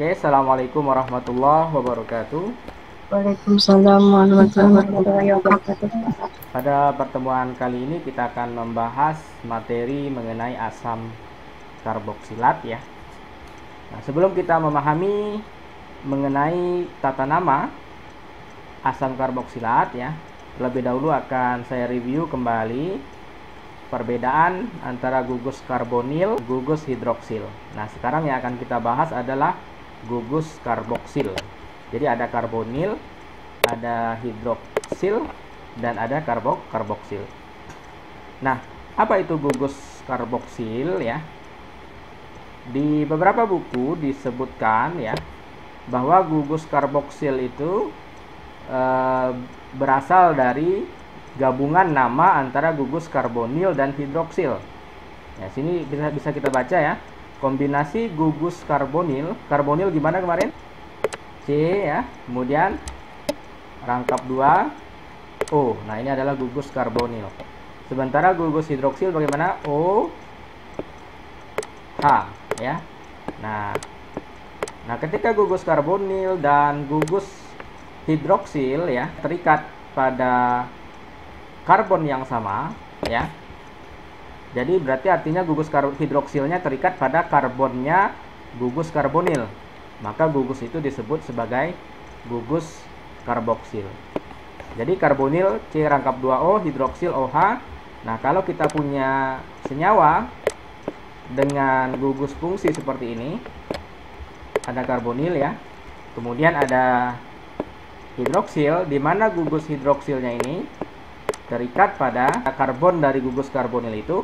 Oke, assalamualaikum warahmatullahi wabarakatuh. Waalaikumsalam warahmatullahi wabarakatuh. Pada pertemuan kali ini kita akan membahas materi mengenai asam karboksilat ya. Nah, sebelum kita memahami mengenai tata nama asam karboksilat ya, terlebih dahulu akan saya review kembali perbedaan antara gugus karbonil, gugus hidroksil. Nah, sekarang yang akan kita bahas adalah gugus karboksil. Jadi ada karbonil, ada hidroksil, dan ada karboksil. Nah, apa itu gugus karboksil ya? Di beberapa buku disebutkan ya bahwa gugus karboksil itu berasal dari gabungan nama antara gugus karbonil dan hidroksil. Ya, sini bisa kita baca ya. Kombinasi gugus karbonil, karbonil gimana kemarin? C ya, kemudian rangkap 2 O. Nah, ini adalah gugus karbonil. Sementara gugus hidroksil bagaimana? O H ya. Nah, ketika gugus karbonil dan gugus hidroksil ya terikat pada karbon yang sama ya. Jadi berarti artinya gugus hidroksilnya terikat pada karbonnya gugus karbonil. Maka gugus itu disebut sebagai gugus karboksil. Jadi karbonil C rangkap 2O, hidroksil OH. Nah, kalau kita punya senyawa dengan gugus fungsi seperti ini, ada karbonil ya. Kemudian ada hidroksil, di mana gugus hidroksilnya ini terikat pada karbon dari gugus karbonil itu,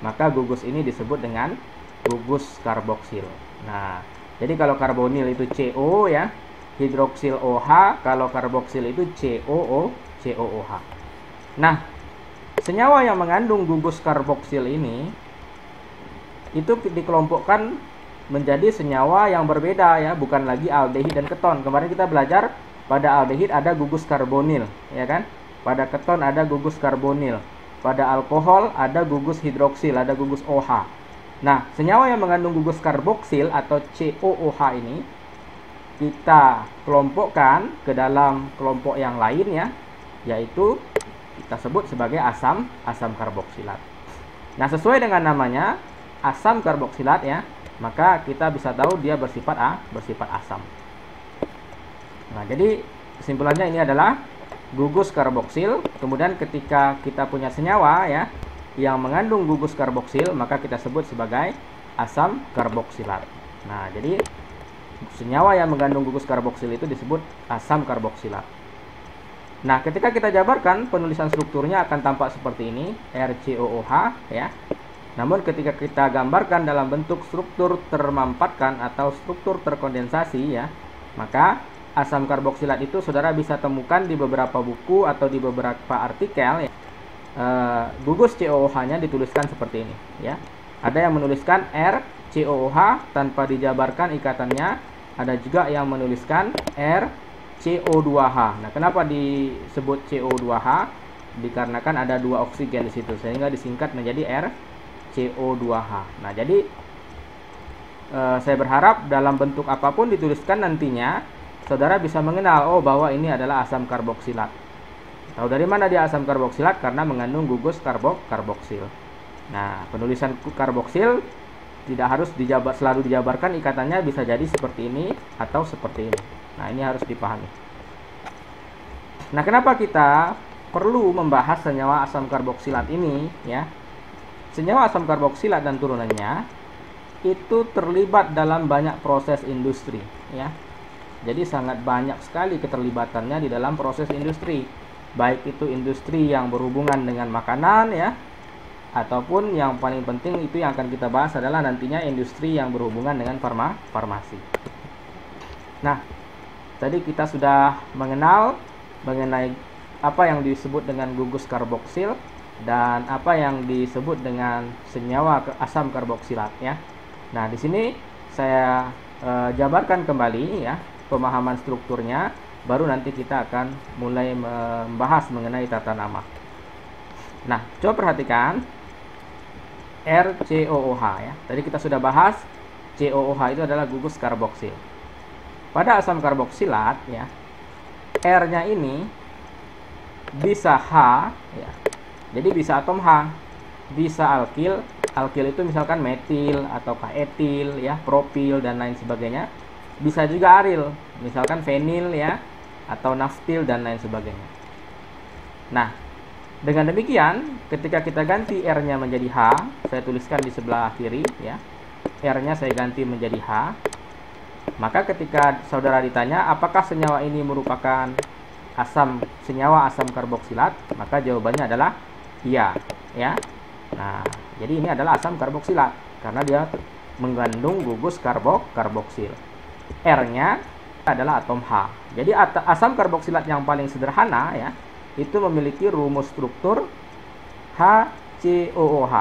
maka gugus ini disebut dengan gugus karboksil. Nah, jadi kalau karbonil itu CO ya, hidroksil OH, kalau karboksil itu COOH. Nah, senyawa yang mengandung gugus karboksil ini itu dikelompokkan menjadi senyawa yang berbeda ya, bukan lagi aldehid dan keton. Kemarin kita belajar pada aldehid ada gugus karbonil, ya kan? Pada keton ada gugus karbonil. Pada alkohol ada gugus hidroksil, ada gugus OH. Nah, senyawa yang mengandung gugus karboksil atau COOH ini kita kelompokkan ke dalam kelompok yang lain ya, yaitu kita sebut sebagai asam karboksilat. Nah, sesuai dengan namanya asam karboksilat ya, maka kita bisa tahu dia bersifat asam. Nah, jadi kesimpulannya ini adalah gugus karboksil. Kemudian ketika kita punya senyawa ya yang mengandung gugus karboksil, maka kita sebut sebagai asam karboksilat. Nah, jadi senyawa yang mengandung gugus karboksil itu disebut asam karboksilat. Nah, ketika kita jabarkan, penulisan strukturnya akan tampak seperti ini, RCOOH ya. Namun ketika kita gambarkan dalam bentuk struktur termampatkan atau struktur terkondensasi ya, maka asam karboksilat itu saudara bisa temukan di beberapa buku atau di beberapa artikel ya. Gugus COOH-nya dituliskan seperti ini ya. Ada yang menuliskan RCOOH tanpa dijabarkan ikatannya, ada juga yang menuliskan RCO2H. Nah, kenapa disebut CO2H? Dikarenakan ada 2 oksigen di situ sehingga disingkat menjadi RCO2H. Nah, jadi saya berharap dalam bentuk apapun dituliskan nantinya saudara bisa mengenal, oh bahwa ini adalah asam karboksilat. Tahu dari mana dia asam karboksilat? Karena mengandung gugus karboksil. Nah, penulisan karboksil tidak harus selalu dijabarkan ikatannya, bisa jadi seperti ini atau seperti ini. Nah, ini harus dipahami. Nah, kenapa kita perlu membahas senyawa asam karboksilat ini ya? Senyawa asam karboksilat dan turunannya itu terlibat dalam banyak proses industri ya. Jadi sangat banyak sekali keterlibatannya di dalam proses industri. Baik itu industri yang berhubungan dengan makanan ya, ataupun yang paling penting itu yang akan kita bahas adalah nantinya industri yang berhubungan dengan farmasi. Nah, tadi kita sudah mengenal mengenai apa yang disebut dengan gugus karboksil dan apa yang disebut dengan senyawa asam karboksilat ya. Nah, di sini saya jabarkan kembali ya pemahaman strukturnya, baru nanti kita akan mulai membahas mengenai tata nama. Nah, coba perhatikan RCOOH ya. Tadi kita sudah bahas COOH itu adalah gugus karboksil. pada asam karboksilat ya, R-nya ini bisa H ya. Jadi bisa atom H, bisa alkil. Alkil itu misalkan metil ataukah etil ya, propil dan lain sebagainya. Bisa juga aril, misalkan fenil ya, atau naftil dan lain sebagainya. Nah, dengan demikian ketika kita ganti R-nya menjadi H, saya tuliskan di sebelah kiri ya. R-nya saya ganti menjadi H. Maka ketika saudara ditanya apakah senyawa ini merupakan senyawa asam karboksilat, maka jawabannya adalah iya ya. Nah, jadi ini adalah asam karboksilat karena dia mengandung gugus karboksil. R-nya adalah atom H. Jadi asam karboksilat yang paling sederhana ya, itu memiliki rumus struktur HCOOH.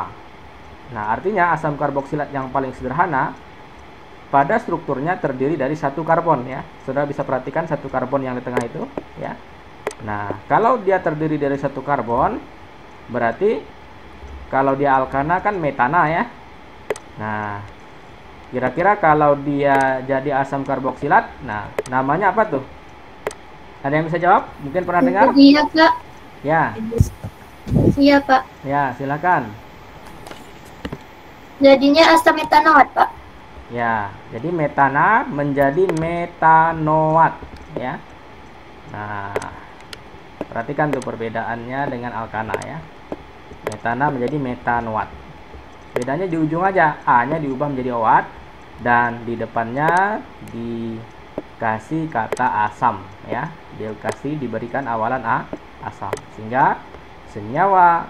Nah, artinya asam karboksilat yang paling sederhana pada strukturnya terdiri dari satu karbon ya. Saudara bisa perhatikan satu karbon yang di tengah itu ya. Nah, kalau dia terdiri dari satu karbon, berarti kalau dia alkana kan metana ya. Nah, kira-kira kalau dia jadi asam karboksilat, nah namanya apa tuh? Ada yang bisa jawab? Mungkin pernah dengar? Iya, Kak. Ya. Iya, Pak. Ya, silakan. Jadinya asam metanoat, Pak. Ya, jadi metana menjadi metanoat ya. Nah, perhatikan tuh perbedaannya dengan alkana ya. Metana menjadi metanoat. Bedanya di ujung aja, A-nya diubah menjadi OAT dan di depannya dikasih kata asam ya. Diberikan awalan asam. Sehingga senyawa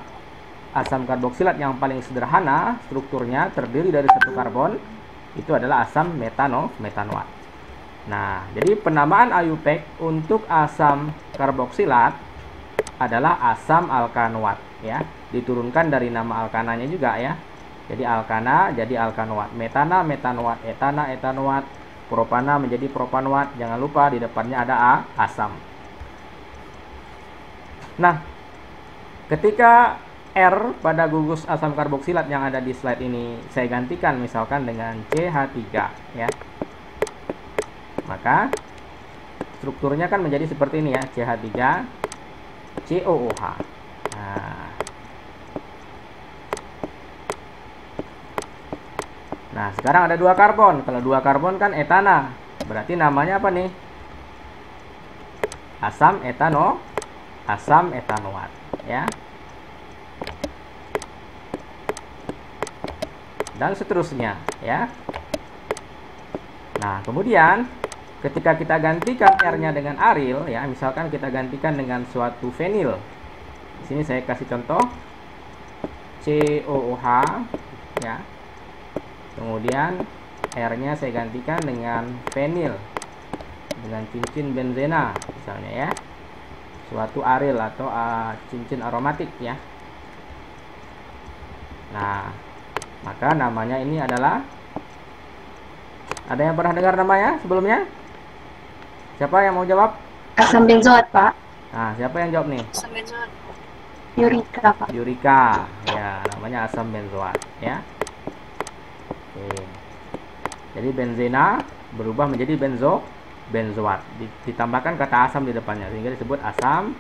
asam karboksilat yang paling sederhana strukturnya terdiri dari satu karbon, itu adalah asam metanoat. Nah, jadi penamaan IUPAC untuk asam karboksilat adalah asam alkanoat ya. Diturunkan dari nama alkananya juga ya. Jadi alkana jadi alkanoat, metana metanoat, etana etanoat, propana menjadi propanoat. Jangan lupa di depannya ada asam. Nah, ketika R pada gugus asam karboksilat yang ada di slide ini saya gantikan misalkan dengan CH3 ya. Maka strukturnya kan menjadi seperti ini ya, CH3 COOH. Nah, sekarang ada dua karbon. Kalau dua karbon kan etana. Berarti namanya apa nih? Asam etanoat ya. Dan seterusnya ya. Nah, kemudian ketika kita gantikan R-nya dengan aril ya, misalkan kita gantikan dengan suatu fenil. Di sini saya kasih contoh COOH ya. Kemudian R-nya saya gantikan dengan fenil, dengan cincin benzena misalnya ya. Suatu aril atau cincin aromatik ya. Nah, maka namanya ini adalah, ada yang pernah dengar namanya sebelumnya? Siapa yang mau jawab? Asam benzoat, Pak. Nah, siapa yang jawab nih? Asam benzoat. Yurika, Pak. Yurika. Ya, namanya asam benzoat ya. Oke. Jadi benzena berubah menjadi benzoat. Ditambahkan kata asam di depannya sehingga disebut asam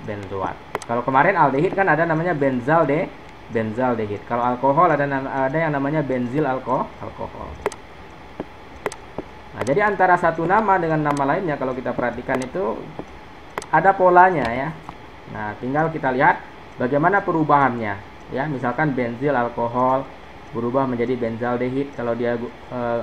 benzoat. Kalau kemarin aldehid kan ada namanya benzaldehid. Kalau alkohol ada yang namanya benzil alkohol. Nah, jadi antara satu nama dengan nama lainnya kalau kita perhatikan itu ada polanya ya. Nah, tinggal kita lihat bagaimana perubahannya ya. Misalkan benzil alkohol berubah menjadi benzaldehid kalau dia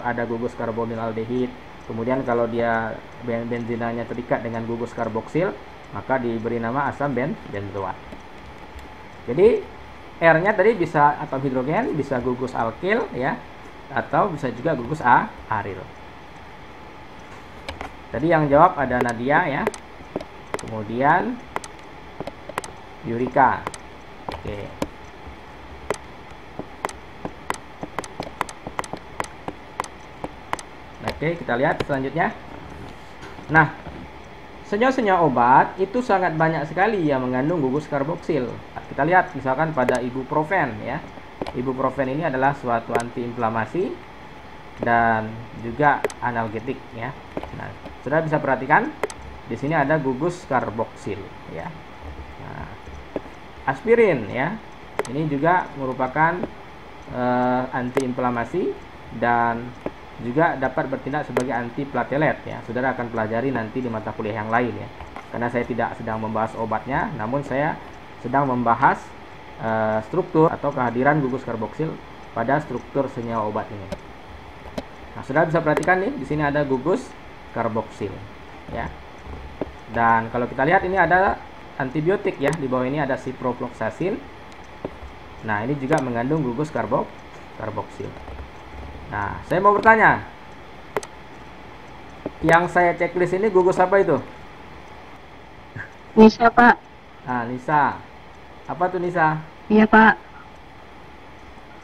ada gugus karbonil aldehid. Kemudian kalau dia benzinanya terikat dengan gugus karboksil, maka diberi nama asam benzoat. Jadi R-nya tadi bisa atom hidrogen, bisa gugus alkil ya, atau bisa juga gugus aril. Tadi yang jawab ada Nadia ya. Kemudian Yurika. Oke. Oke, kita lihat selanjutnya. Nah, senyawa-senyawa obat itu sangat banyak sekali yang mengandung gugus karboksil. Kita lihat misalkan pada ibuprofen ya. Ibuprofen ini adalah suatu antiinflamasi dan juga analgetik ya. Nah, sudah bisa perhatikan di sini ada gugus karboksil ya. Nah, aspirin ya. Ini juga merupakan antiinflamasi dan juga dapat bertindak sebagai antiplatelet ya. Saudara akan pelajari nanti di mata kuliah yang lain ya. Karena saya tidak sedang membahas obatnya, namun saya sedang membahas struktur atau kehadiran gugus karboksil pada struktur senyawa obat ini. Nah, saudara bisa perhatikan nih, di sini ada gugus karboksil ya. Dan kalau kita lihat ini ada antibiotik ya, di bawah ini ada ciprofloxacin. Nah, ini juga mengandung gugus karboksil. Nah, saya mau bertanya, yang saya checklist ini gugus apa itu? Nisa, Pak. Nah, Nisa. Apa tuh Nisa? Iya, Pak.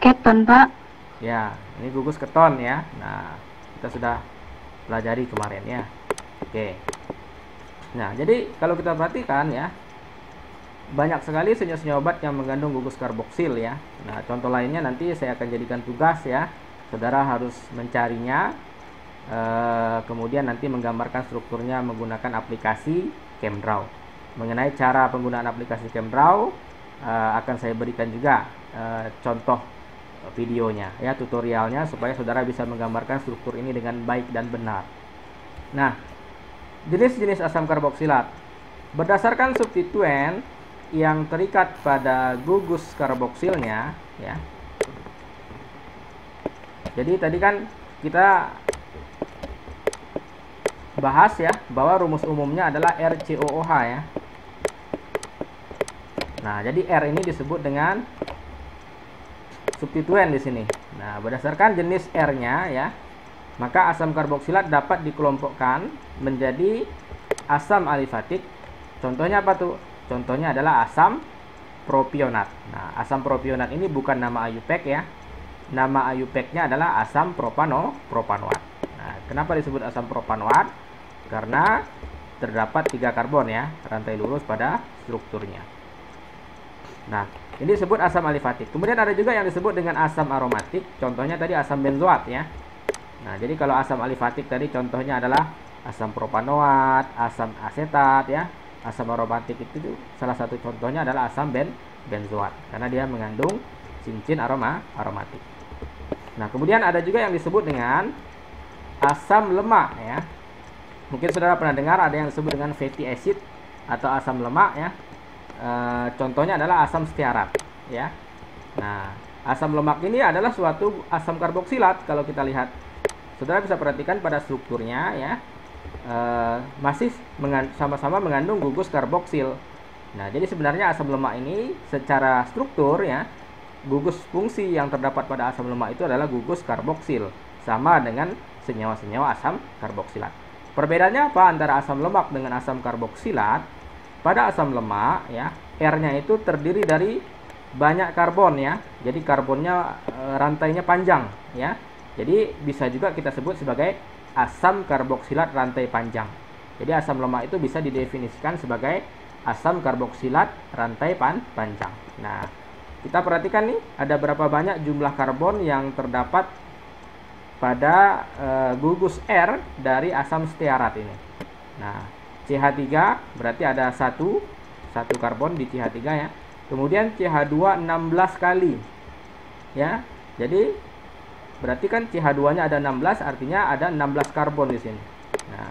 Keton, Pak. Ya, ini gugus keton ya. Nah, kita sudah pelajari kemarin ya. Oke. Nah, jadi kalau kita perhatikan ya, banyak sekali senyawa obat yang mengandung gugus karboksil ya. Nah, contoh lainnya nanti saya akan jadikan tugas ya. Saudara harus mencarinya, kemudian nanti menggambarkan strukturnya menggunakan aplikasi ChemDraw. Mengenai cara penggunaan aplikasi ChemDraw, akan saya berikan juga contoh videonya ya, tutorialnya, supaya saudara bisa menggambarkan struktur ini dengan baik dan benar. Nah, jenis-jenis asam karboksilat berdasarkan substituen yang terikat pada gugus karboksilnya ya. Jadi tadi kan kita bahas ya bahwa rumus umumnya adalah RCOOH ya. Nah, jadi R ini disebut dengan substituen di sini. Nah, berdasarkan jenis R-nya ya, maka asam karboksilat dapat dikelompokkan menjadi asam alifatik. Contohnya apa tuh? Contohnya adalah asam propionat. Nah, asam propionat ini bukan nama IUPAC ya. Nama IUPAC-nya adalah asam propanoat. Nah, kenapa disebut asam propanoat? Karena terdapat 3 karbon ya, rantai lurus pada strukturnya. Nah, ini disebut asam alifatik. Kemudian ada juga yang disebut dengan asam aromatik. Contohnya tadi asam benzoat ya. Nah, jadi kalau asam alifatik tadi contohnya adalah asam propanoat, asam asetat ya. Asam aromatik itu salah satu contohnya adalah asam benzoat karena dia mengandung cincin aromatik. Nah, kemudian ada juga yang disebut dengan asam lemak ya. Mungkin saudara pernah dengar ada yang disebut dengan fatty acid atau asam lemak ya. Contohnya adalah asam stearat ya. Nah, asam lemak ini adalah suatu asam karboksilat. Kalau kita lihat, saudara bisa perhatikan pada strukturnya ya, masih sama-sama mengandung gugus karboksil. Nah, jadi sebenarnya asam lemak ini secara struktur ya, gugus fungsi yang terdapat pada asam lemak itu adalah gugus karboksil, sama dengan senyawa-senyawa asam karboksilat. Perbedaannya apa antara asam lemak dengan asam karboksilat? Pada asam lemak ya, R-nya itu terdiri dari banyak karbon ya. Jadi karbonnya rantainya panjang ya. Jadi bisa juga kita sebut sebagai asam karboksilat rantai panjang. Jadi asam lemak itu bisa didefinisikan sebagai asam karboksilat rantai panjang. Nah, kita perhatikan nih, ada berapa banyak jumlah karbon yang terdapat pada gugus R dari asam stearat ini. Nah, CH3 berarti ada satu karbon di CH3 ya. Kemudian CH2 16 kali. Ya. Jadi berarti kan CH2-nya ada 16, artinya ada 16 karbon di sini. Nah,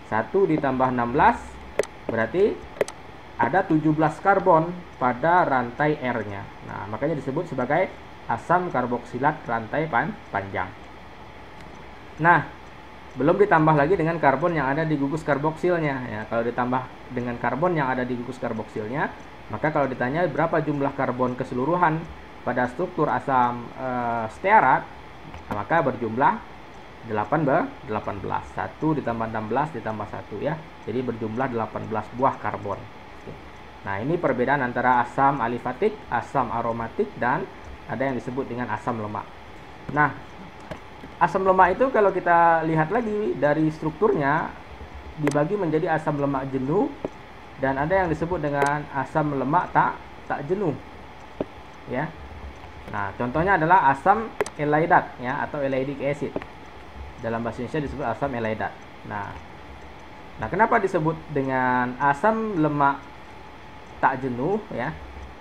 1 ditambah 16 berarti ada 17 karbon pada rantai R-nya. Nah, makanya disebut sebagai asam karboksilat rantai panjang. Nah, belum ditambah lagi dengan karbon yang ada di gugus karboksilnya ya. Kalau ditambah dengan karbon yang ada di gugus karboksilnya, maka kalau ditanya berapa jumlah karbon keseluruhan pada struktur asam stearat, maka berjumlah 18. 1 ditambah 16 ditambah 1 ya. Jadi berjumlah 18 buah karbon. Nah, ini perbedaan antara asam alifatik, asam aromatik, dan ada yang disebut dengan asam lemak. Nah, asam lemak itu kalau kita lihat lagi dari strukturnya dibagi menjadi asam lemak jenuh dan ada yang disebut dengan asam lemak tak jenuh. Ya. Nah, contohnya adalah asam elaidat ya atau elaidic acid. Dalam bahasa Indonesia disebut asam elahidat. Nah, kenapa disebut dengan asam lemak tak jenuh ya?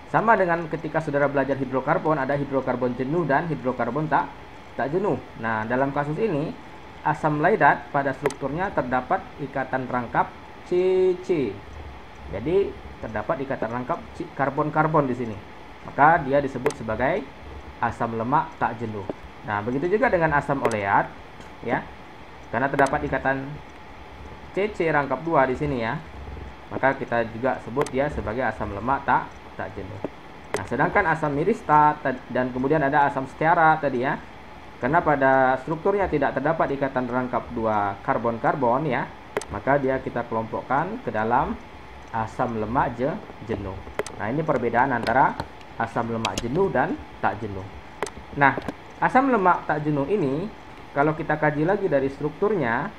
Sama dengan ketika saudara belajar hidrokarbon, ada hidrokarbon jenuh dan hidrokarbon tak jenuh. Nah, dalam kasus ini asam elahidat pada strukturnya terdapat ikatan rangkap CC. Jadi terdapat ikatan rangkap karbon-karbon di sini. Maka dia disebut sebagai asam lemak tak jenuh. Nah, begitu juga dengan asam oleat ya. Karena terdapat ikatan CC rangkap 2 di sini ya. Maka kita juga sebut dia sebagai asam lemak tak jenuh. Nah, sedangkan asam mirista dan kemudian ada asam steara tadi ya. Karena pada strukturnya tidak terdapat ikatan rangkap 2 karbon-karbon ya, maka dia kita kelompokkan ke dalam asam lemak jenuh. Nah, ini perbedaan antara asam lemak jenuh dan tak jenuh. Nah, asam lemak tak jenuh ini kalau kita kaji lagi dari strukturnya,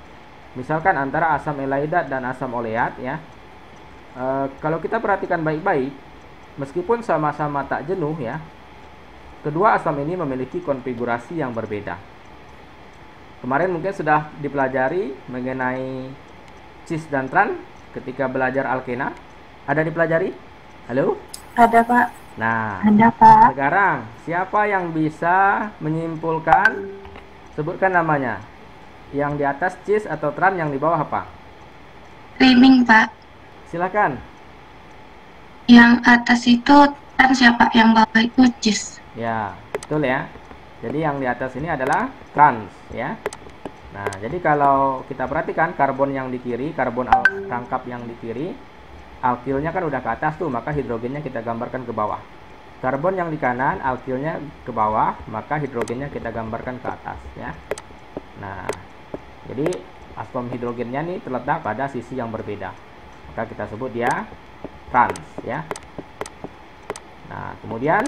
misalkan antara asam elahidat dan asam oleat ya. Kalau kita perhatikan baik-baik, meskipun sama-sama tak jenuh ya, kedua asam ini memiliki konfigurasi yang berbeda. Kemarin mungkin sudah dipelajari mengenai cis dan tran ketika belajar alkena. Ada dipelajari? Halo? Ada, Pak. Nah, Ada, Pak. sekarang siapa yang bisa menyimpulkan? Sebutkan namanya. Yang di atas cis atau tran, yang di bawah apa? Streaming, Pak. Silakan. Yang atas itu trans ya, Pak. Yang bawah itu cis. Ya, betul ya. Jadi yang di atas ini adalah trans ya. Nah, jadi kalau kita perhatikan karbon yang di kiri, karbon rangkap yang di kiri, alkilnya kan udah ke atas tuh, maka hidrogennya kita gambarkan ke bawah. Karbon yang di kanan, alkilnya ke bawah, maka hidrogennya kita gambarkan ke atas ya. Nah, jadi atom hidrogennya nih terletak pada sisi yang berbeda. Maka kita sebut dia trans ya. Nah, kemudian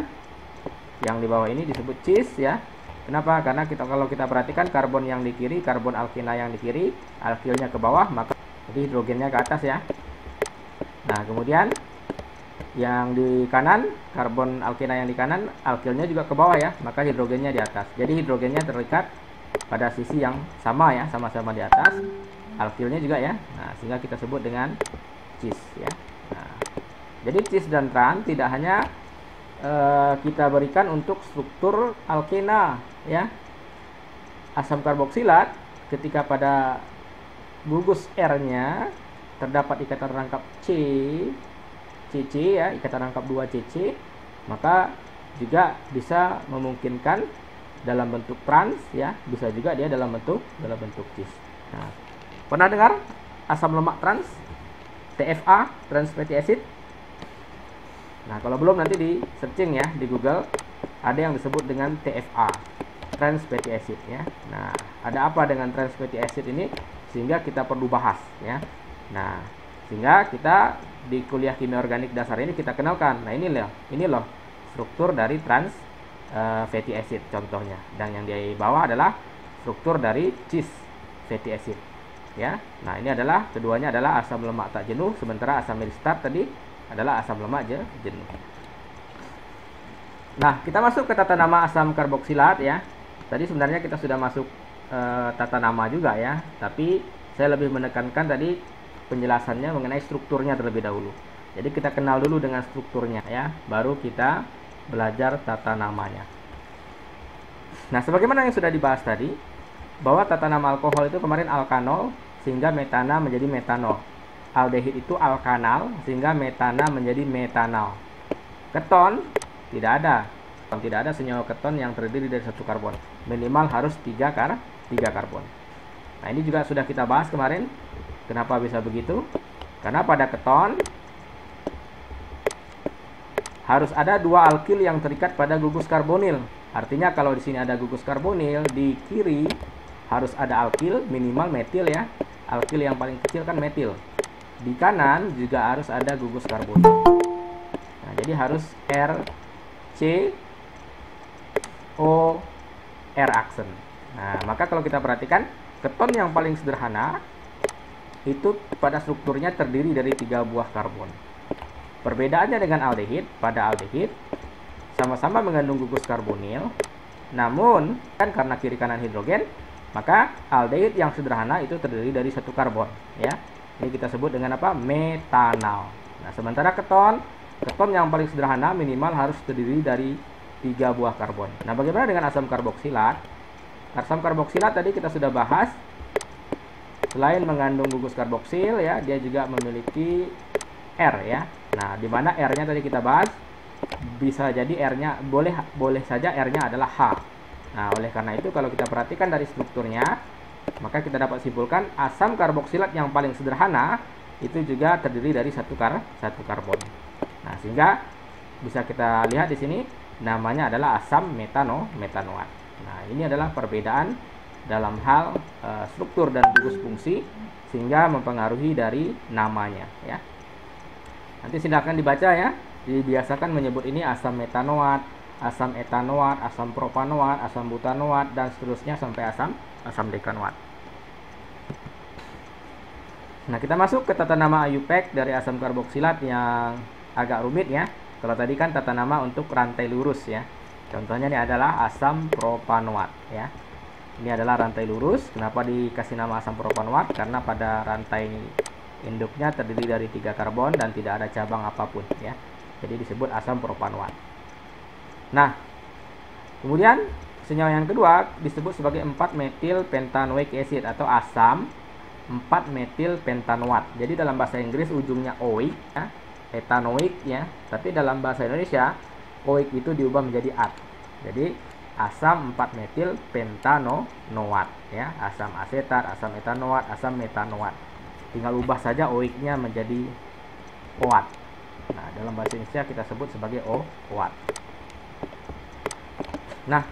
yang di bawah ini disebut cis ya. Kenapa? Karena kalau kita perhatikan karbon yang di kiri, karbon alkena yang di kiri, alkilnya ke bawah, maka jadi hidrogennya ke atas ya. Nah, kemudian yang di kanan, karbon alkena yang di kanan, alkilnya juga ke bawah ya, maka hidrogennya di atas. Jadi hidrogennya terikat pada sisi yang sama ya, sama-sama di atas. Alkilnya juga ya. Nah, sehingga kita sebut dengan cis ya. Nah, jadi cis dan tran tidak hanya kita berikan untuk struktur alkena ya. Asam karboksilat ketika pada gugus R-nya terdapat ikatan rangkap CC ya, ikatan rangkap 2 CC, maka juga bisa memungkinkan dalam bentuk trans ya, bisa juga dia dalam bentuk cis. Nah, pernah dengar asam lemak trans? TFA, trans fatty acid. Nah, kalau belum nanti di searching ya di Google, ada yang disebut dengan TFA, trans fatty acid ya. Nah, ada apa dengan trans fatty acid ini sehingga kita perlu bahas ya. Nah, sehingga kita di kuliah kimia organik dasar ini kita kenalkan. Nah, ini loh struktur dari trans fatty acid contohnya. Dan yang di bawah adalah struktur dari cis fatty acid. Ya, nah ini adalah keduanya adalah asam lemak tak jenuh, sementara asam miristat tadi adalah asam lemak jenuh. Nah, kita masuk ke tata nama asam karboksilat ya. Tadi sebenarnya kita sudah masuk tata nama juga ya, tapi saya lebih menekankan tadi penjelasannya mengenai strukturnya terlebih dahulu. Jadi kita kenal dulu dengan strukturnya ya, baru kita belajar tata namanya. Nah, sebagaimana yang sudah dibahas tadi, bahwa tata nama alkohol itu kemarin alkanol sehingga metana menjadi metanol. Aldehid itu alkanal sehingga metana menjadi metanal. Keton tidak ada senyawa keton yang terdiri dari 1 karbon. Minimal harus 3 karbon. Nah, ini juga sudah kita bahas kemarin. Kenapa bisa begitu? Karena pada keton harus ada 2 alkil yang terikat pada gugus karbonil. Artinya kalau di sini ada gugus karbonil, di kiri harus ada alkil minimal metil ya. Alkil yang paling kecil kan metil. Di kanan juga harus ada gugus karbonil. Nah, jadi harus RCO R aksen. Nah, maka kalau kita perhatikan keton yang paling sederhana itu pada strukturnya terdiri dari 3 buah karbon. Perbedaannya dengan aldehid, pada aldehid sama-sama mengandung gugus karbonil, namun kan karena kiri kanan hidrogen, Maka aldehid yang sederhana itu terdiri dari 1 karbon, ya. Ini kita sebut dengan apa? Metanal. Nah, sementara keton yang paling sederhana minimal harus terdiri dari 3 buah karbon. Nah, bagaimana dengan asam karboksilat? Asam karboksilat tadi kita sudah bahas. Selain mengandung gugus karboksil, ya, dia juga memiliki R, ya. Nah, di mana R-nya tadi kita bahas, bisa jadi R-nya boleh saja R-nya adalah H. Nah, oleh karena itu kalau kita perhatikan dari strukturnya, maka kita dapat simpulkan asam karboksilat yang paling sederhana itu juga terdiri dari satu karbon. Nah, sehingga bisa kita lihat di sini namanya adalah asam metanoat. Nah, ini adalah perbedaan dalam hal struktur dan gugus fungsi sehingga mempengaruhi dari namanya, ya. Nanti silakan dibaca, ya. Dibiasakan menyebut ini asam metanoat, asam etanoat, asam propanoat, asam butanoat, dan seterusnya sampai asam dekanoat. Nah, kita masuk ke tata nama IUPAC dari asam karboksilat yang agak rumit, ya. Kalau tadi kan tata nama untuk rantai lurus, ya. Contohnya ini adalah asam propanoat, ya. Ini adalah rantai lurus. Kenapa dikasih nama asam propanoat? Karena pada rantai induknya terdiri dari 3 karbon dan tidak ada cabang apapun, ya. Jadi disebut asam propanoat. Nah, kemudian senyawa yang kedua disebut sebagai 4-metil pentanoic acid atau asam 4-metil pentanoat. Jadi dalam bahasa Inggris ujungnya oic, ya, etanoic, ya. Tapi dalam bahasa Indonesia oic itu diubah menjadi at. Jadi asam 4-metil pentanoat, ya, asam asetat, asam etanoat, asam metanoat. Tinggal ubah saja oiknya menjadi oat. Nah, dalam bahasa Indonesia kita sebut sebagai oat. Nah,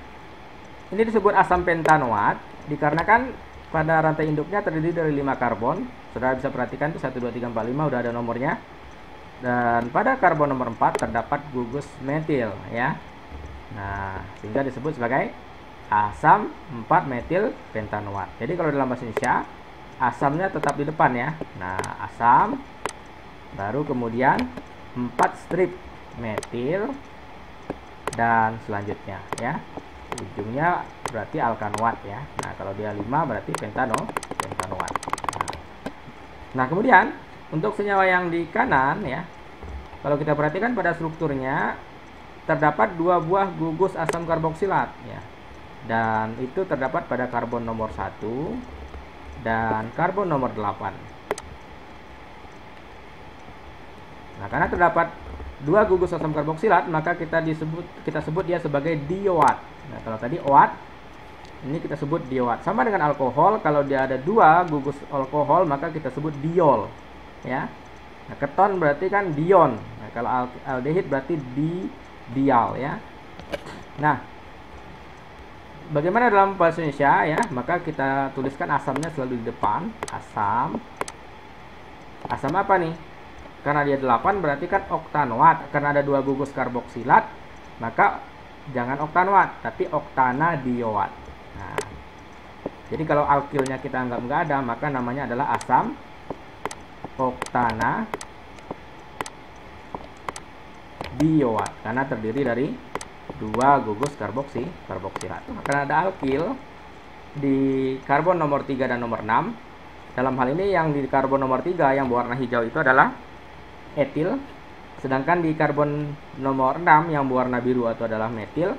ini disebut asam pentanoat dikarenakan pada rantai induknya terdiri dari 5 karbon. Saudara bisa perhatikan itu 1, 2, 3, 4, 5 udah ada nomornya. Dan pada karbon nomor 4 terdapat gugus metil, ya. Nah, sehingga disebut sebagai asam 4-metil pentanoat. Jadi kalau dalam bahasa Indonesia asamnya tetap di depan, ya. Nah, asam baru kemudian 4 strip metil dan selanjutnya, ya. Ujungnya berarti alkanoat, ya. Nah, kalau dia 5 berarti pentanoat. Nah, kemudian untuk senyawa yang di kanan, ya. Kalau kita perhatikan pada strukturnya terdapat 2 buah gugus asam karboksilat, ya. Dan itu terdapat pada karbon nomor 1 dan karbon nomor 8. Nah, karena terdapat 2 gugus asam karboksilat, maka kita sebut dia sebagai dioat. Nah, kalau tadi oat, ini kita sebut dioat. Sama dengan alkohol, kalau dia ada 2 gugus alkohol, maka kita sebut diol, ya. Nah, keton berarti kan dion. Nah, kalau aldehid berarti dial, ya. Nah, bagaimana dalam bahasa Indonesia, ya? Maka kita tuliskan asamnya selalu di depan. Asam apa nih? Karena dia 8 berarti kan oktanoat. Karena ada 2 gugus karboksilat, maka jangan oktanoat, tapi oktanadioat. Nah, jadi kalau alkilnya kita anggap nggak ada, maka namanya adalah asam oktanadioat karena terdiri dari 2 gugus karboksilat. Karena ada alkil di karbon nomor 3 dan nomor 6. Dalam hal ini yang di karbon nomor 3 yang berwarna hijau itu adalah etil, sedangkan di karbon nomor 6 yang berwarna biru itu adalah metil.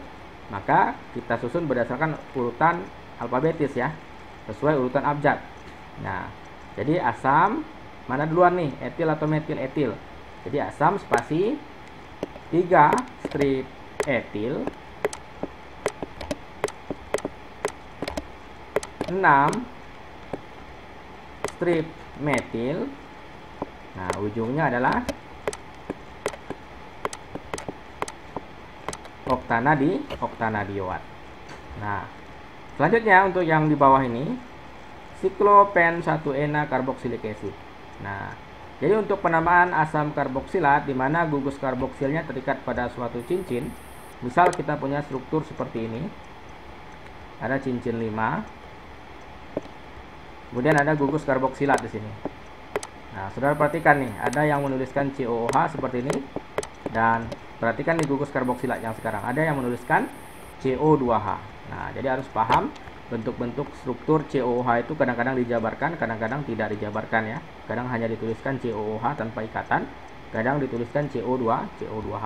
Maka kita susun berdasarkan urutan alfabetis, ya, sesuai urutan abjad. Nah, jadi asam mana duluan nih, etil atau metil? Etil. Jadi asam spasi 3 strip etil, 6 strip metil. Nah, ujungnya adalah oktanadioat. Nah, selanjutnya untuk yang di bawah ini siklopen 1-ena karboksilik acid. Nah, jadi untuk penamaan asam karboksilat di mana gugus karboksilnya terikat pada suatu cincin, misal kita punya struktur seperti ini. Ada cincin 5. Kemudian ada gugus karboksilat di sini. Nah, saudara perhatikan nih, ada yang menuliskan COOH seperti ini, dan perhatikan di gugus karboksilat yang sekarang ada yang menuliskan CO2H. Nah, jadi harus paham bentuk-bentuk struktur COOH itu kadang-kadang dijabarkan, kadang-kadang tidak dijabarkan ya. Kadang hanya dituliskan COOH tanpa ikatan, kadang dituliskan CO2H.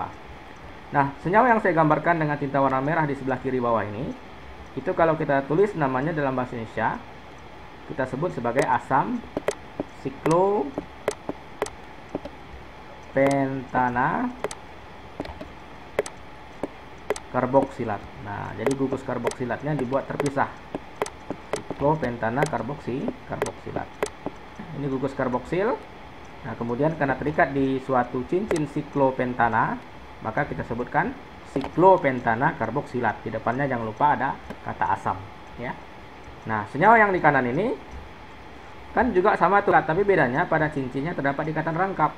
Nah, senyawa yang saya gambarkan dengan tinta warna merah di sebelah kiri bawah ini, itu kalau kita tulis namanya dalam bahasa Indonesia, kita sebut sebagai asam siklopentana karboksilat. Nah, jadi gugus karboksilatnya dibuat terpisah. Siklopentana karboksilat. Ini gugus karboksil. Nah, kemudian karena terikat di suatu cincin siklopentana, maka kita sebutkan siklopentana karboksilat. Di depannya jangan lupa ada kata asam, ya. Nah, senyawa yang di kanan ini kan juga sama tuh, tapi bedanya pada cincinnya terdapat ikatan rangkap.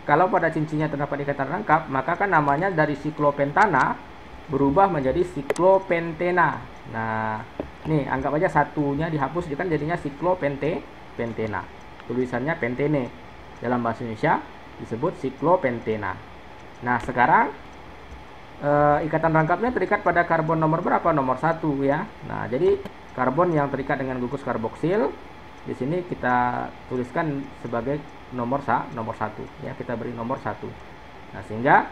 Kalau pada cincinnya terdapat ikatan rangkap, maka kan namanya dari siklopentana berubah menjadi siklopentena. Nah, nih anggap aja satunya dihapus, kan jadinya siklopentena. Tulisannya pentene. Dalam bahasa Indonesia disebut siklopentena. Nah, sekarang ikatan rangkapnya terikat pada karbon nomor berapa? Nomor 1 ya. Nah, jadi karbon yang terikat dengan gugus karboksil di sini kita tuliskan sebagai nomor 1 ya, kita beri nomor 1. Nah, sehingga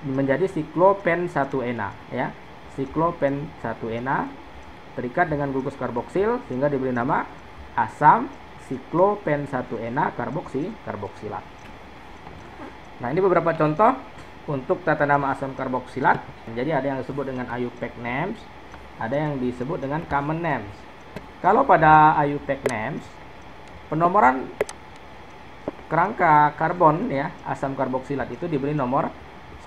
menjadi siklopen 1-ena ya. Siklopen 1-ena terikat dengan gugus karboksil sehingga diberi nama asam siklopen 1-ena karboksilat. Nah, ini beberapa contoh untuk tata nama asam karboksilat. Jadi ada yang disebut dengan IUPAC names, ada yang disebut dengan common names. Kalau pada IUPAC names, penomoran kerangka karbon ya, asam karboksilat itu diberi nomor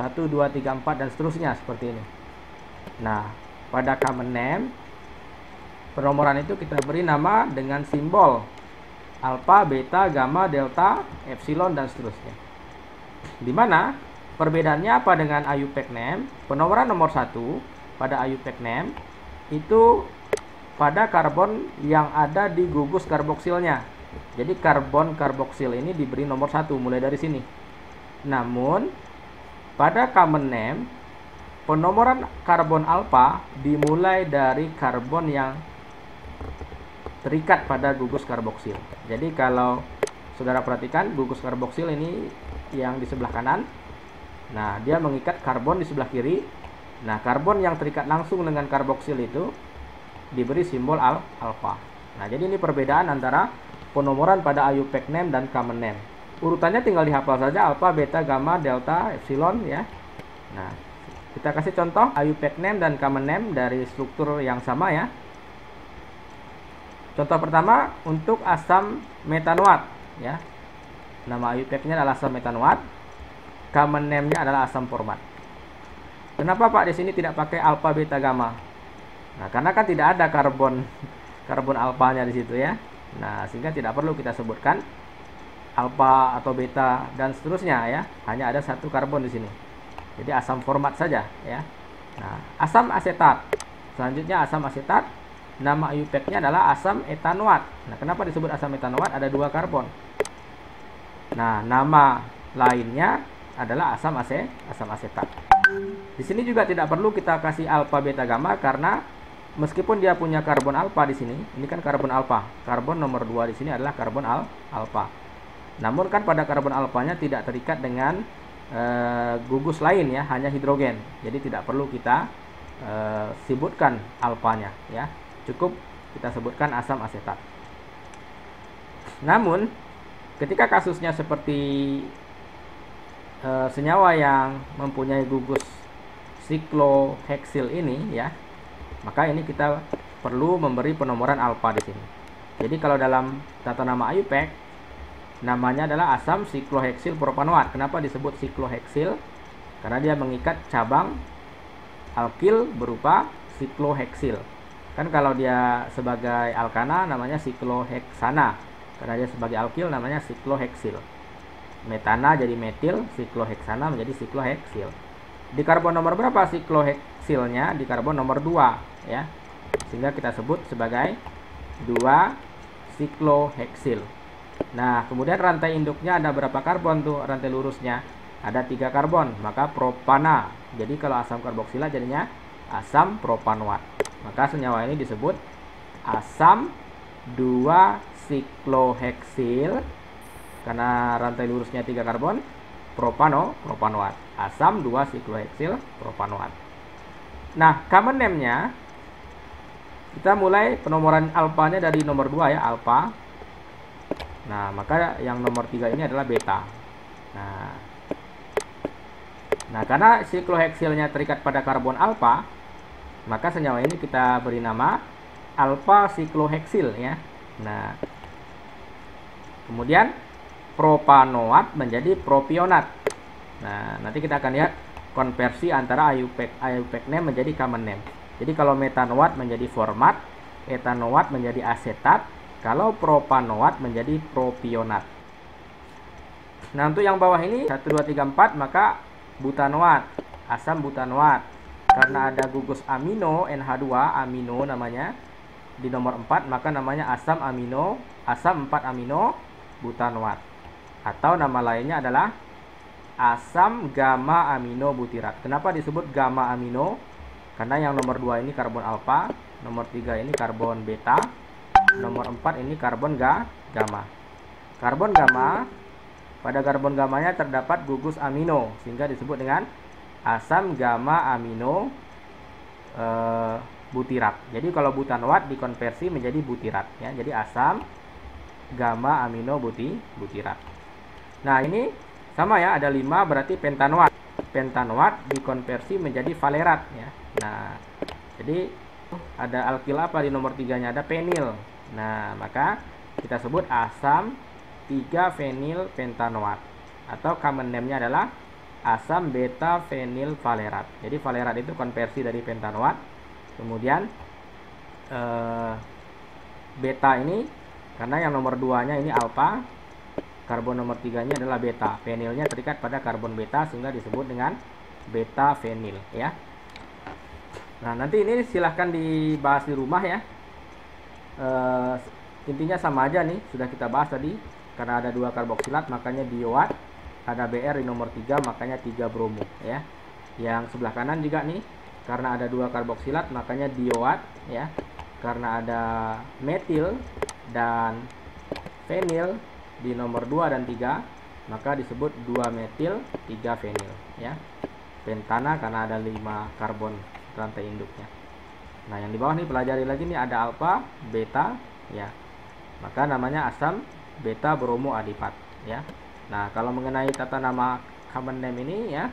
1, 2, 3, 4 dan seterusnya seperti ini. Nah, pada common name penomoran itu kita beri nama dengan simbol alfa, beta, gamma, delta, epsilon dan seterusnya. Di mana perbedaannya apa dengan IUPAC name? Penomoran nomor 1 pada IUPAC name itu pada karbon yang ada di gugus karboksilnya. Jadi karbon karboksil ini diberi nomor 1 mulai dari sini. Namun pada common name, penomoran karbon alfa dimulai dari karbon yang terikat pada gugus karboksil. Jadi kalau saudara perhatikan gugus karboksil ini yang di sebelah kanan, nah dia mengikat karbon di sebelah kiri. Nah, karbon yang terikat langsung dengan karboksil itu diberi simbol alfa. Nah, jadi ini perbedaan antara penomoran pada IUPAC name dan common name. Urutannya tinggal dihafal saja, alfa, beta, gamma, delta, epsilon ya. Nah, kita kasih contoh IUPAC name dan common name dari struktur yang sama ya. Contoh pertama untuk asam metanoat ya. Nama IUPAC-nya adalah asam metanoat. Common name-nya adalah asam format. Kenapa Pak di sini tidak pakai alfa, beta, gamma? Nah, karena kan tidak ada karbon alfanya di situ ya. Nah, sehingga tidak perlu kita sebutkan alfa atau beta dan seterusnya ya. Hanya ada satu karbon di sini. Jadi asam format saja ya. Nah, asam asetat. Selanjutnya asam asetat. Nama IUPAC-nya adalah asam etanoat. Nah, kenapa disebut asam etanoat? Ada 2 karbon. Nah, nama lainnya adalah asam asetat. Di sini juga tidak perlu kita kasih alfa, beta, gamma karena meskipun dia punya karbon alfa di sini, ini kan karbon alfa. Karbon nomor 2 di sini adalah karbon alfa. Namun kan pada karbon alfanya tidak terikat dengan gugus lain ya, hanya hidrogen. Jadi tidak perlu kita sebutkan alfanya ya. Cukup kita sebutkan asam asetat. Namun ketika kasusnya seperti senyawa yang mempunyai gugus sikloheksil ini ya, maka ini kita perlu memberi penomoran alfa di sini. Jadi kalau dalam tata nama IUPAC namanya adalah asam sikloheksil propanoat. Kenapa disebut sikloheksil? Karena dia mengikat cabang alkil berupa sikloheksil. Kan kalau dia sebagai alkana namanya sikloheksana. Karena dia sebagai alkil namanya sikloheksil. Metana jadi metil, sikloheksana menjadi sikloheksil. Di karbon nomor berapa sikloheksilnya? Di karbon nomor 2 ya. Sehingga kita sebut sebagai 2 sikloheksil. Nah, kemudian rantai induknya ada berapa karbon tuh? Rantai lurusnya ada 3 karbon, maka propana. Jadi kalau asam karboksilat jadinya asam propanoat. Maka senyawa ini disebut asam 2-sikloheksil karena rantai lurusnya 3 karbon, propanoat. Asam 2-sikloheksil propanoat. Nah, common name-nya kita mulai penomoran alfanya dari nomor 2 ya, alfa. Nah, maka yang nomor 3 ini adalah beta. Nah, karena sikloheksilnya terikat pada karbon alfa, maka senyawa ini kita beri nama alfa sikloheksil ya. Nah, kemudian propanoat menjadi propionat. Nah, nanti kita akan lihat konversi antara IUPAC name menjadi common name. Jadi kalau metanoat menjadi format, etanoat menjadi asetat, kalau propanoat menjadi propionat. Nah, untuk yang bawah ini 1 2 3 4 maka butanoat, asam butanoat. Karena ada gugus amino NH2, amino namanya di nomor 4, maka namanya asam 4 amino butanoat. Atau nama lainnya adalah asam gamma amino butirat. Kenapa disebut gamma amino? Karena yang nomor 2 ini karbon alfa, nomor 3 ini karbon beta, nomor 4 ini karbon gamma. Karbon gamma, pada karbon gammanya terdapat gugus amino sehingga disebut dengan asam gamma amino butirat. Jadi kalau butanoat dikonversi menjadi butirat ya. Jadi asam gamma amino butirat. Nah, ini sama ya, ada 5 berarti pentanoat. Pentanoat dikonversi menjadi valerat ya. Nah, jadi ada alkil apa di nomor 3-nya? Ada penil. Nah, maka kita sebut asam 3-fenil pentanoat. Atau common name-nya adalah asam beta fenil valerat. Jadi valerat itu konversi dari pentanoat. Kemudian beta ini karena yang nomor 2-nya ini alfa, karbon nomor 3-nya adalah beta. Fenilnya terikat pada karbon beta sehingga disebut dengan beta fenil ya. Nah, nanti ini silahkan dibahas di rumah ya. Intinya sama aja nih, sudah kita bahas tadi. Karena ada 2 karboksilat makanya dioat, ada Br di nomor 3 makanya 3 bromo ya. Yang sebelah kanan juga nih, karena ada 2 karboksilat makanya dioat ya. Karena ada metil dan fenil di nomor 2 dan 3 maka disebut 2 metil 3 fenil ya. Pentana karena ada 5 karbon rantai induknya. Nah, yang di bawah nih pelajari lagi nih, ada alfa, beta ya. Maka namanya asam beta bromo adipat ya. Nah, kalau mengenai tata nama common name ini ya,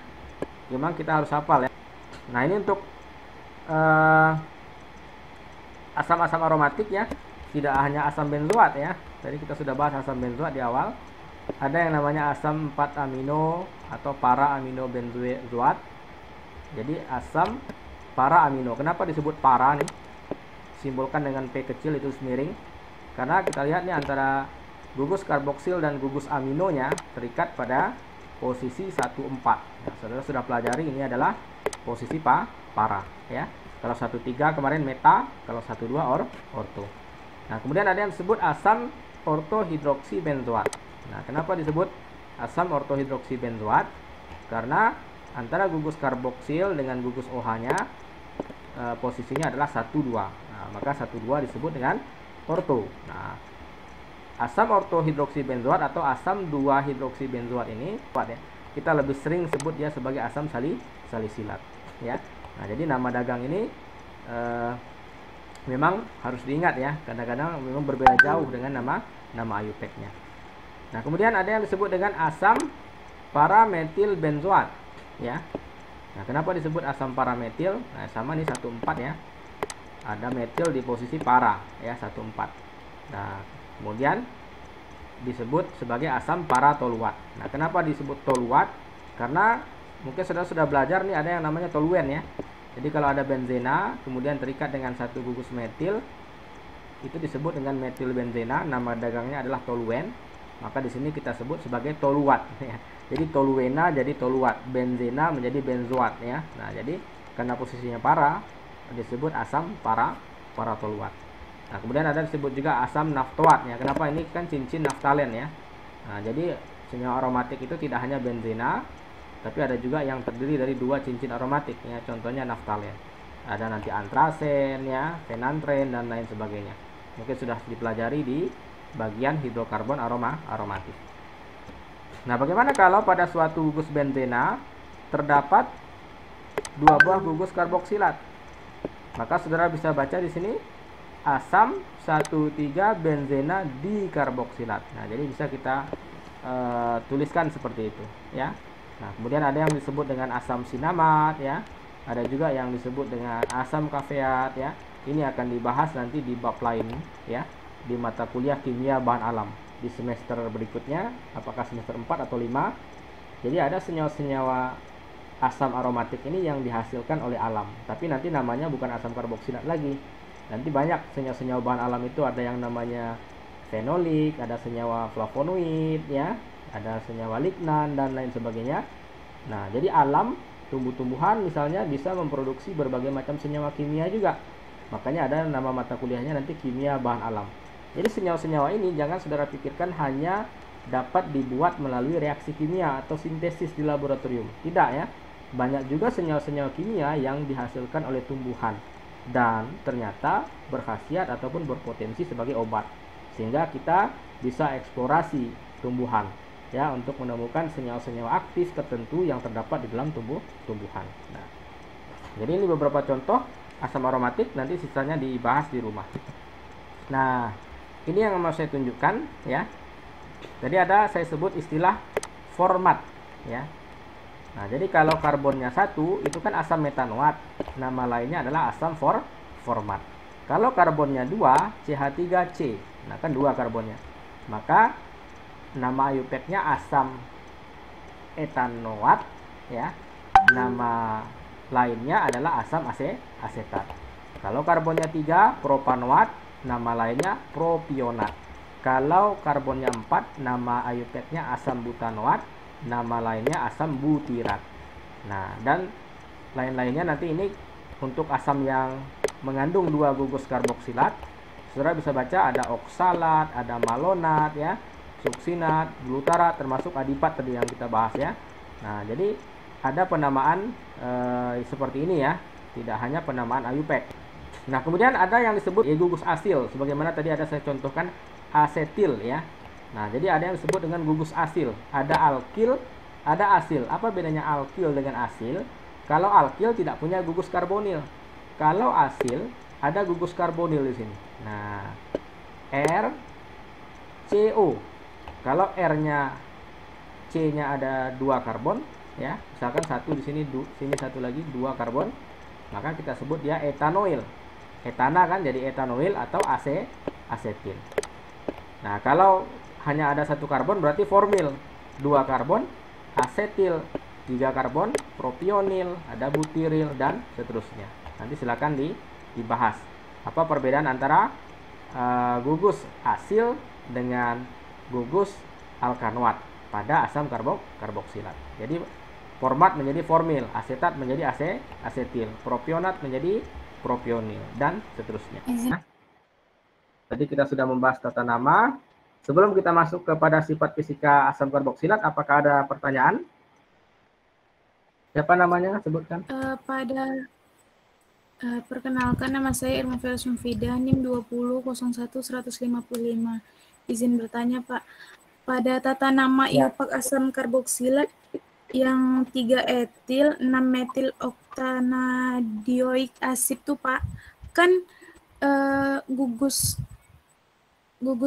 memang kita harus hafal ya. Nah, ini untuk asam-asam aromatik ya, tidak hanya asam benzoat ya. Tadi kita sudah bahas asam benzoat di awal. Ada yang namanya asam 4 amino atau para amino benzoat. Jadi asam para amino. Kenapa disebut para nih? Simbolkan dengan P kecil itu miring. Karena kita lihat nih antara gugus karboksil dan gugus aminonya terikat pada posisi 1,4. Nah, saudara sudah pelajari ini adalah posisi para ya. Kalau 1,3 kemarin meta, kalau 1,2 orto. Nah, kemudian ada yang disebut asam ortohidroksibenzoat. Nah, kenapa disebut asam ortohidroksibenzoat? Karena antara gugus karboksil dengan gugus OH-nya posisinya adalah 1,2. Nah, maka 1,2 disebut dengan orto. Nah, asam ortohidroksibenzoat atau asam 2-hidroksibenzoat ini ya, kita lebih sering sebut dia sebagai asam salisilat ya. Nah, jadi nama dagang ini memang harus diingat ya. Kadang-kadang memang berbeda jauh dengan nama IUPAC-nya. Nah, kemudian ada yang disebut dengan asam parametil benzoat ya. Nah, kenapa disebut asam parametil? Nah, sama nih 1,4 ya. Ada metil di posisi para ya, 1,4. Nah, kemudian disebut sebagai asam paratoluat. Nah, kenapa disebut toluat? Karena mungkin saudara sudah belajar nih, ada yang namanya toluen ya. Jadi kalau ada benzena kemudian terikat dengan satu gugus metil, itu disebut dengan metil benzena. Nama dagangnya adalah toluen. Maka di sini kita sebut sebagai toluat ya. Jadi toluena jadi toluat, benzena menjadi benzoat ya. Nah, jadi karena posisinya para disebut asam paratoluat. Nah, kemudian ada disebut juga asam naftoat ya. Kenapa? Ini kan cincin naftalen ya. Nah, jadi senyawa aromatik itu tidak hanya benzena, tapi ada juga yang terdiri dari 2 cincin aromatik ya. Contohnya naftalen. Ada nanti antrasen ya, fenantren dan lain sebagainya. Mungkin sudah dipelajari di bagian hidrokarbon aromatik. Nah, bagaimana kalau pada suatu gugus benzena terdapat 2 buah gugus karboksilat? Maka saudara bisa baca di sini asam 1,3 benzena dikarboksilat. Nah, jadi bisa kita tuliskan seperti itu ya. Nah, kemudian ada yang disebut dengan asam sinamat ya. Ada juga yang disebut dengan asam kafeat ya. Ini akan dibahas nanti di bab lain ya, di mata kuliah kimia bahan alam di semester berikutnya, apakah semester 4 atau 5. Jadi ada senyawa-senyawa asam aromatik ini yang dihasilkan oleh alam, tapi nanti namanya bukan asam karboksilat lagi. Nanti banyak senyawa-senyawa bahan alam itu, ada yang namanya fenolik, ada senyawa flavonoid ya, ada senyawa lignan dan lain sebagainya. Nah, jadi alam, tumbuh-tumbuhan misalnya bisa memproduksi berbagai macam senyawa kimia juga. Makanya ada nama mata kuliahnya nanti kimia bahan alam. Jadi senyawa-senyawa ini jangan saudara pikirkan hanya dapat dibuat melalui reaksi kimia atau sintesis di laboratorium. Tidak ya. Banyak juga senyawa-senyawa kimia yang dihasilkan oleh tumbuhan dan ternyata berkhasiat ataupun berpotensi sebagai obat. Sehingga kita bisa eksplorasi tumbuhan ya untuk menemukan senyawa-senyawa aktif tertentu yang terdapat di dalam tumbuhan. Nah, jadi ini beberapa contoh asam aromatik, nanti sisanya dibahas di rumah. Nah, ini yang mau saya tunjukkan ya. Jadi ada saya sebut istilah format ya. Nah, jadi kalau karbonnya 1 itu kan asam metanoat. Nama lainnya adalah asam format. Kalau karbonnya 2, CH3C. Nah, kan 2 karbonnya. Maka nama IUPAC-nya asam etanoat ya. Nama lainnya adalah asam asetat. Kalau karbonnya 3, propanoat, nama lainnya propionat. Kalau karbonnya 4, nama IUPAC-nya asam butanoat, nama lainnya asam butirat. Nah, dan lain-lainnya nanti ini untuk asam yang mengandung 2 gugus karboksilat. Saudara bisa baca ada oksalat, ada malonat ya, suksinat, glutarat, termasuk adipat tadi yang kita bahas ya. Nah, jadi ada penamaan seperti ini ya, tidak hanya penamaan IUPAC. Nah, kemudian ada yang disebut gugus asil, sebagaimana tadi ada saya contohkan asetil ya. Nah, jadi ada yang disebut dengan gugus asil, ada alkil, ada asil. Apa bedanya alkil dengan asil? Kalau alkil tidak punya gugus karbonil. Kalau asil ada gugus karbonil di sini. Nah, R, CO. Kalau R-nya, C-nya ada 2 karbon, ya, misalkan 1 di sini, sini 1 lagi 2 karbon, maka kita sebut dia etanoil. Etana kan jadi etanoil atau asetil. Nah, kalau hanya ada 1 karbon berarti formil, 2 karbon, asetil, 3 karbon, propionil, ada butiril dan seterusnya. Nanti silakan dibahas. Apa perbedaan antara gugus asil dengan gugus alkanoat pada asam karboksilat. Jadi format menjadi formil, asetat menjadi asetil, propionat menjadi propionil dan seterusnya. Nah, tadi kita sudah membahas tata nama. Sebelum kita masuk kepada sifat fisika asam karboksilat, apakah ada pertanyaan? Siapa namanya? Sebutkan. Perkenalkan, nama saya Irma Fela Sumfida, NIM 2001-155. Izin bertanya, Pak. Pada tata nama IUPAC asam karboksilat yang 3 etil, 6 metil oktanadioik asid tuh, Pak, kan gugus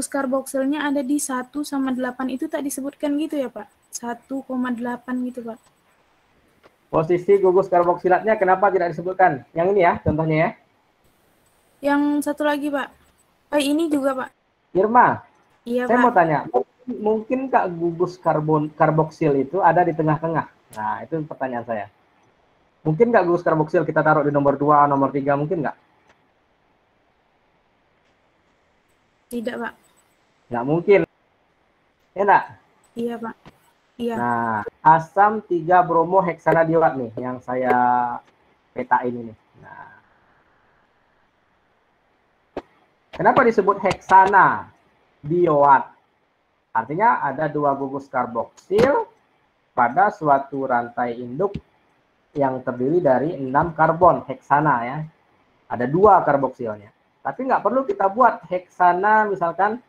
karboksilnya ada di 1 sama 8 itu tak disebutkan gitu ya, Pak? 1,8 gitu, Pak. Posisi gugus karboksilatnya kenapa tidak disebutkan? Yang ini ya, contohnya ya. Yang satu lagi, Pak. Ini juga, Pak. Irma, iya, saya Pak. mau tanya, mungkin Kak gugus karboksil itu ada di tengah-tengah? Nah, itu pertanyaan saya. Mungkin nggak gugus karboksil kita taruh di nomor 2, nomor 3, mungkin nggak? Tidak, Pak. Nggak mungkin. Ya enggak? Iya, Pak. Iya. Nah, asam 3 bromo heksanadioat nih yang saya petain ini. Nah, kenapa disebut heksana dioat? Artinya ada 2 gugus karboksil pada suatu rantai induk yang terdiri dari 6 karbon heksana ya. Ada 2 karboksilnya. Tapi nggak perlu kita buat heksana misalkan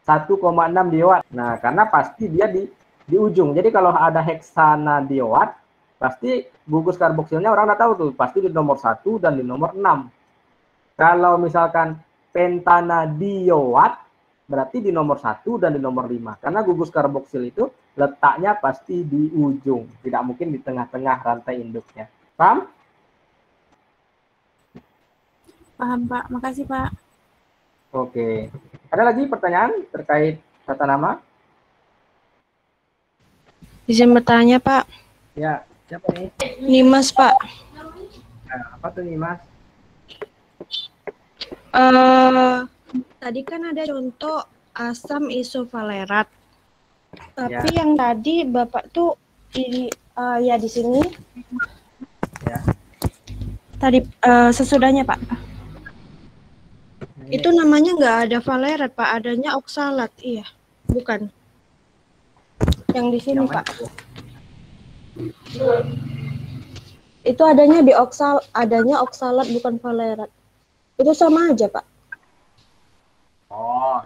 1,6 dioat. Nah, karena pasti dia di ujung. Jadi kalau ada heksana dioat, pasti gugus karboksilnya orang udah tahu tuh, pasti di nomor 1 dan di nomor 6. Kalau misalkan pentanadioat, berarti di nomor 1 dan di nomor 5. Karena gugus karboksil itu letaknya pasti di ujung. Tidak mungkin di tengah-tengah rantai induknya. Paham? Paham, Pak. Makasih, Pak. Oke. Ada lagi pertanyaan terkait tata nama? Izin bertanya, Pak. Ya, siapa nih? Nimas, Pak. Nah, apa tuh nih, Mas? Tadi kan ada contoh asam isovalerat. Tapi Ya. yang tadi Bapak tuh di di sini. Ya. Tadi sesudahnya, Pak. Ini. Itu namanya nggak ada valerat, Pak. Adanya oksalat. Iya, bukan. Yang di sini, Yang mana Pak. tuh? Itu adanya adanya oksalat bukan valerat. Itu sama aja, Pak. Oh.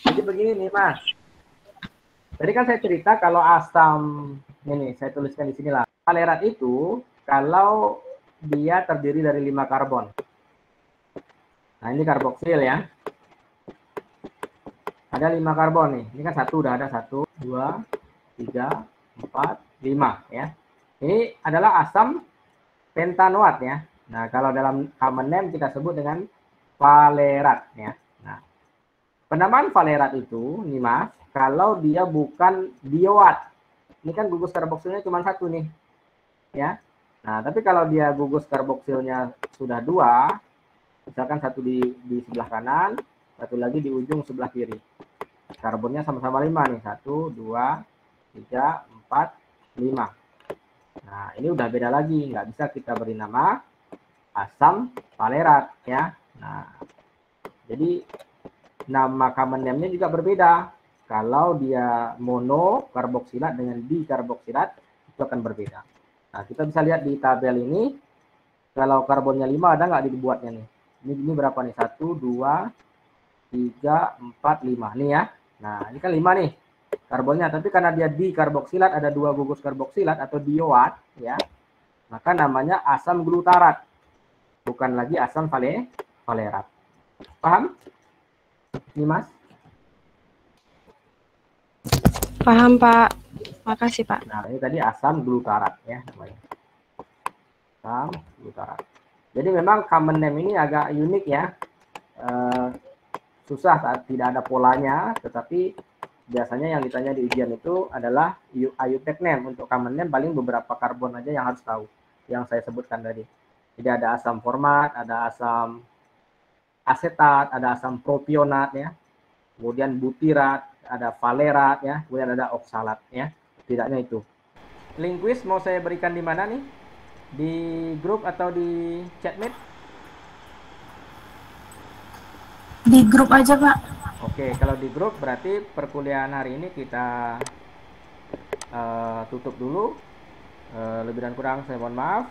Jadi begini nih, Mas. Tadi kan saya cerita kalau asam ini saya tuliskan di sini lah. Valerat itu kalau dia terdiri dari 5 karbon. Nah, ini karboksil ya. Ada 5 karbon nih. Ini kan satu udah ada 1, 2, 3, 4, 5 ya. Ini adalah asam pentanoat ya. Nah, kalau dalam common name kita sebut dengan valerat ya. Nah, penamaan valerat itu nih Mas, kalau dia bukan dioat. Ini kan gugus karboksilnya cuma 1 nih. Ya. Nah, tapi kalau dia gugus karboksilnya sudah 2, misalkan 1 di sebelah kanan, 1 lagi di ujung sebelah kiri. Karbonnya sama-sama 5 nih. 1, 2, 3, 4, 5. Nah, ini udah beda lagi. Nggak bisa kita beri nama asam valerat ya. Nah, jadi nama common name-nya juga berbeda. Kalau dia mono karboksilat dengan dikarboksilat itu akan berbeda. Nah, kita bisa lihat di tabel ini kalau karbonnya 5 ada nggak dibuatnya nih. Ini berapa nih? 1, 2, 3, 4, 5 nih ya. Nah, ini kan 5 nih karbonnya, tapi karena dia dikarboksilat ada 2 gugus karboksilat atau dioat ya. Maka namanya asam glutarat. Bukan lagi asam valerat. Paham? Ini Mas? Paham, Pak. Makasih, Pak. Nah, ini tadi asam glutarat ya namanya. Asam glutarat. Jadi memang common name ini agak unik ya. Susah saat tidak ada polanya, tetapi biasanya yang ditanya di ujian itu adalah IUPAC name. Untuk common name paling beberapa karbon aja yang harus tahu, yang saya sebutkan tadi. Jadi ada asam format, ada asam asetat, ada asam propionat ya, kemudian butirat, ada valerat ya, kemudian ada oksalat ya. Tidaknya itu. Link quiz mau saya berikan di mana nih? Di grup atau di chatmate? Di grup aja, Pak. Oke, kalau di grup berarti perkuliahan hari ini kita tutup dulu. Lebih dan kurang saya mohon maaf.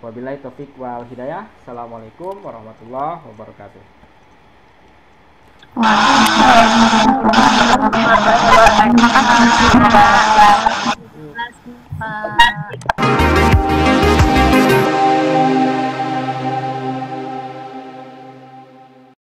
Wabillahi taufik wal hidayah. Assalamualaikum warahmatullahi wabarakatuh. Waalaikumsalam warahmatullahi wabarakatuh. Terima kasih, Pak.